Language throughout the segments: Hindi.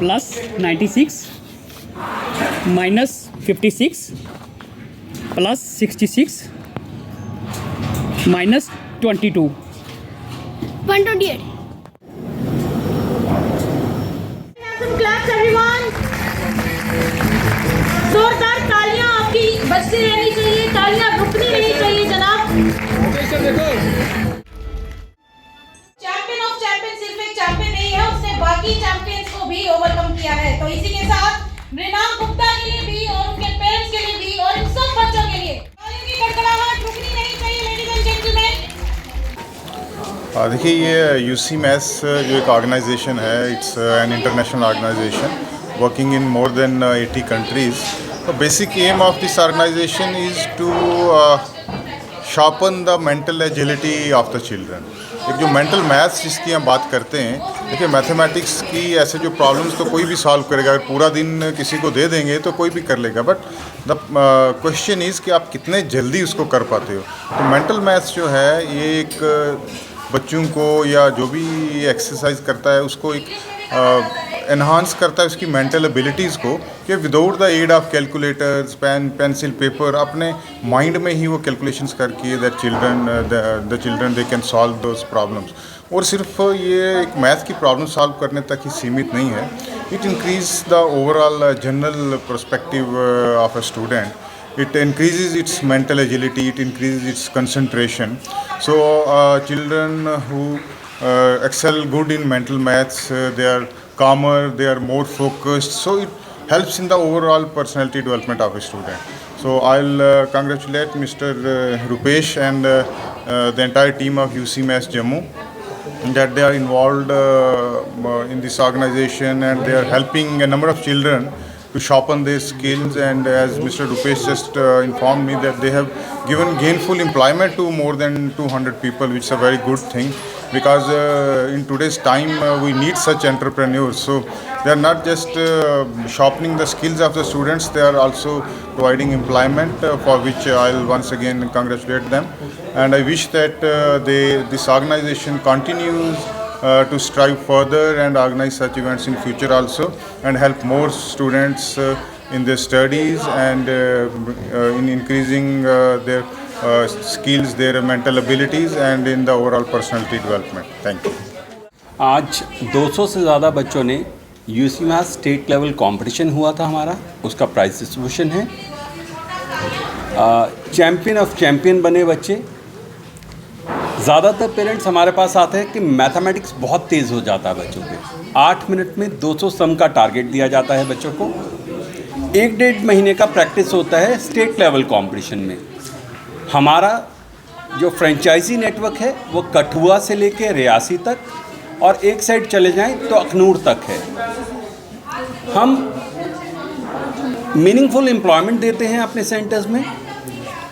Plus 96 minus 56 plus 66 minus 22 128. Class everyone, जोरदार तालियां आपकी बजती रहनी चाहिए, तालियां रुकनी नहीं चाहिए जनाब। चैंपियन ऑफ चैंपियन सिर्फ एक चैंपियन नहीं है, उसने बाकी चैंपियंस को भी ओवरकम किया है। तो इसी के साथ मृणाल गुप्ता के लिए भी और उनके पेरेंट्स के लिए भी और इन सब बच्चों के लिए तालियों की गड़गड़ाहट रुकनी नहीं चाहिए। लेडीज एंड जेंटलमैन, देखिए, ये यूसी मैथ्स जो एक ऑर्गेनाइजेशन है, it's an international organisation working in more than 80 countries. The basic aim of this organization is to sharpen the mental agility of the children. एक जो मेंटल मैथ्स जिसकी हम बात करते हैं, देखिए मैथमेटिक्स की ऐसे जो प्रॉब्लम्स तो कोई भी सॉल्व करेगा, अगर पूरा दिन किसी को दे देंगे तो कोई भी कर लेगा, बट द क्वेश्चन इज़ कि आप कितने जल्दी उसको कर पाते हो। तो मेंटल मैथ्स जो है ये एक बच्चों को या जो भी एक्सरसाइज करता है उसको एक एनहांस करता है उसकी मेंटल एबिलिटीज़ को, कि without the aid of calculators, pencil, paper, अपने माइंड में ही वो कैलकुलेशंस करके the children they can solve those problems. और सिर्फ ये एक मैथ की प्रॉब्लम सॉल्व करने तक ही सीमित नहीं है, it increase the overall general perspective of a student. It increases its mental agility, it increases its concentration. So children who excel good in mental maths, they are calmer, they are more focused. So it helps in the overall personality development of a student. So I'll congratulate Mr. Rupesh and the entire team of UC Maths Jammu that they are involved in this organization, and they are helping a number of children to sharpen their skills. And as Mr. Rupesh just informed me that they have given gainful employment to more than 200 people, which is a very good thing, because in today's time we need such entrepreneurs. So they are not just sharpening the skills of the students, they are also providing employment, for which I'll once again congratulate them. And I wish that this organization continues to strive further and organize such events in future also, and help more students in their studies and in increasing their skills, their mental abilities, and in the overall personality development. Thank you. आज 200 से ज़्यादा बच्चों ने UC maths state level competition हुआ था हमारा, उसका प्राइज डिस्ट्रीब्यूशन है। चैम्पियन ऑफ चैम्पियन बने बच्चे। ज़्यादातर पेरेंट्स हमारे पास आते हैं कि मैथमेटिक्स बहुत तेज़ हो जाता है बच्चों पे। 8 मिनट में 200 सम का टारगेट दिया जाता है बच्चों को। 1-1.5 महीने का प्रैक्टिस होता है स्टेट लेवल कंपटीशन में। हमारा जो फ्रेंचाइजी नेटवर्क है वो कठुआ से लेके रियासी तक, और एक साइड चले जाएं तो अखनूर तक है। हम मीनिंगफुल एम्प्लॉयमेंट देते हैं अपने सेंटर्स में।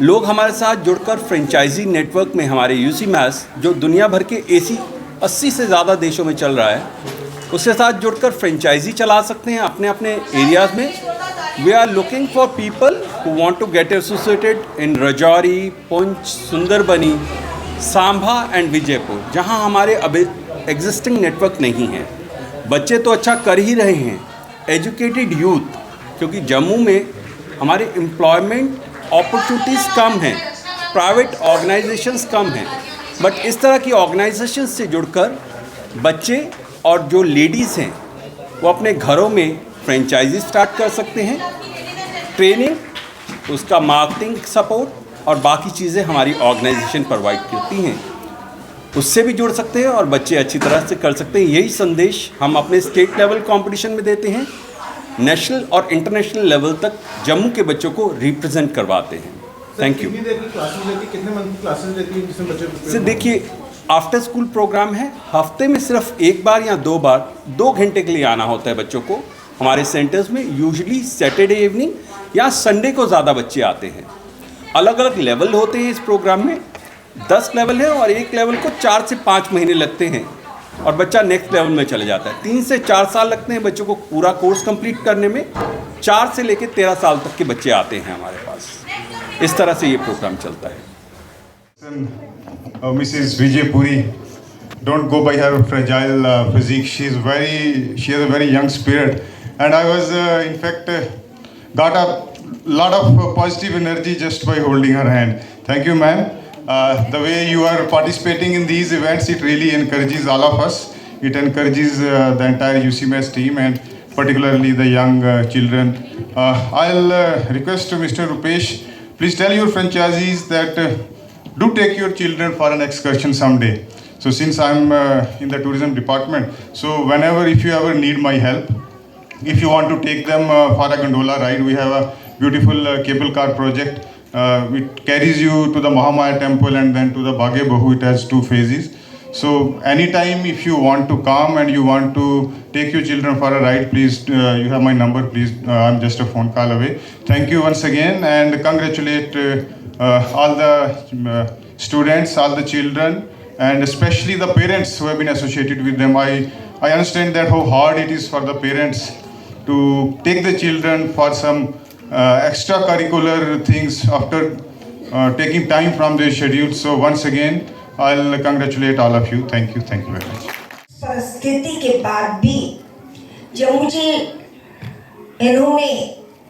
लोग हमारे साथ जुड़कर फ्रेंचाइजी नेटवर्क में हमारे यूसी मैथ्स, जो दुनिया भर के 80 से ज़्यादा देशों में चल रहा है, उसके साथ जुड़कर फ्रेंचाइजी चला सकते हैं अपने अपने एरियाज़ में। We are looking for people who want to get associated in Rajouri, Poonch, Sunderbani, Samba and Vijaypur, जहां हमारे अब एग्जिस्टिंग नेटवर्क नहीं है। बच्चे तो अच्छा कर ही रहे हैं, एजुकेटेड यूथ, क्योंकि जम्मू में हमारे एम्प्लॉयमेंट अपॉर्चुनिटीज़ कम हैं, प्राइवेट ऑर्गेनाइजेशंस कम हैं, बट इस तरह की ऑर्गेनाइजेशंस से जुड़कर बच्चे और जो लेडीज़ हैं वो अपने घरों में फ्रेंचाइजी स्टार्ट कर सकते हैं। ट्रेनिंग, उसका मार्केटिंग सपोर्ट और बाकी चीज़ें हमारी ऑर्गेनाइजेशन प्रोवाइड करती हैं, उससे भी जुड़ सकते हैं और बच्चे अच्छी तरह से कर सकते हैं। यही संदेश हम अपने स्टेट लेवल कंपटीशन में देते हैं। नेशनल और इंटरनेशनल लेवल तक जम्मू के बच्चों को रिप्रेजेंट करवाते हैं। Thank you. से देखिए, आफ्टर स्कूल प्रोग्राम है, हफ्ते में सिर्फ 1 बार या 2 बार 2 घंटे के लिए आना होता है बच्चों को हमारे सेंटर्स में। यूजुअली सैटरडे इवनिंग या संडे को ज़्यादा बच्चे आते हैं। अलग अलग लेवल होते हैं इस प्रोग्राम में, 10 लेवल है और एक लेवल को 4 से 5 महीने लगते हैं और बच्चा नेक्स्ट लेवल में चले जाता है। 3 से 4 साल लगते हैं बच्चों को पूरा कोर्स कंप्लीट करने में। 4 से लेकर 13 साल तक के बच्चे आते हैं हमारे पास। इस तरह से ये प्रोग्राम चलता है। Mrs. Vijaypuri, don't go by her fragile physique. She has a very young spirit, and I was in fact got a lot of positive energy just by holding her hand. Thank you, ma'am. The way you are participating in these events, it really encourages all of us. It encourages the entire UCMS team and particularly the young children. I'll request to Mr. Rupesh, please tell your franchisees that do take your children for an excursion someday. So since I'm in the tourism department, so whenever, if you ever need my help, if you want to take them for a gondola ride, we have a beautiful cable car project. It carries you to the Mahamaya temple and then to the Bage Bahu. It has 2 phases. So anytime if you want to come and you want to take your children for a ride, please, you have my number, please, I'm just a phone call away. Thank you once again and congratulate all the students, all the children, and especially the parents who have been associated with them. I understand that how hard it is for the parents to take the children for some extracurricular things after taking time from their schedule. So once again, I'll congratulate all of you. Thank you very much. परिस्थिति के बाद भी जब मुझे इन्होंने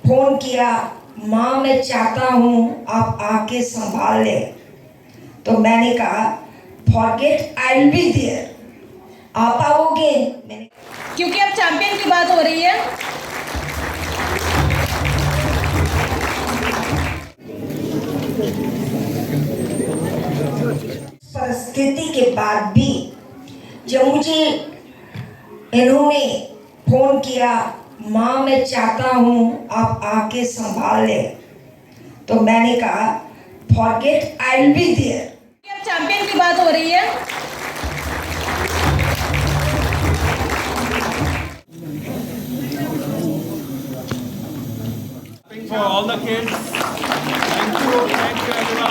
फोन किया, माँ मैं चाहता हूँ आप आके संभाल ले, तो मैंने कहा forget I will be there, आप आओगे? क्योंकि अब चैंपियन की बात हो रही है, परिस्थिति के बाद भी जब मुझे इन्होंने फोन किया, माँ मैं चाहता हूँ आप आके संभाल ले, तो मैंने कहा forget I will be there. अब चैंपियन की बात हो रही है, For all the kids. Thank you everyone.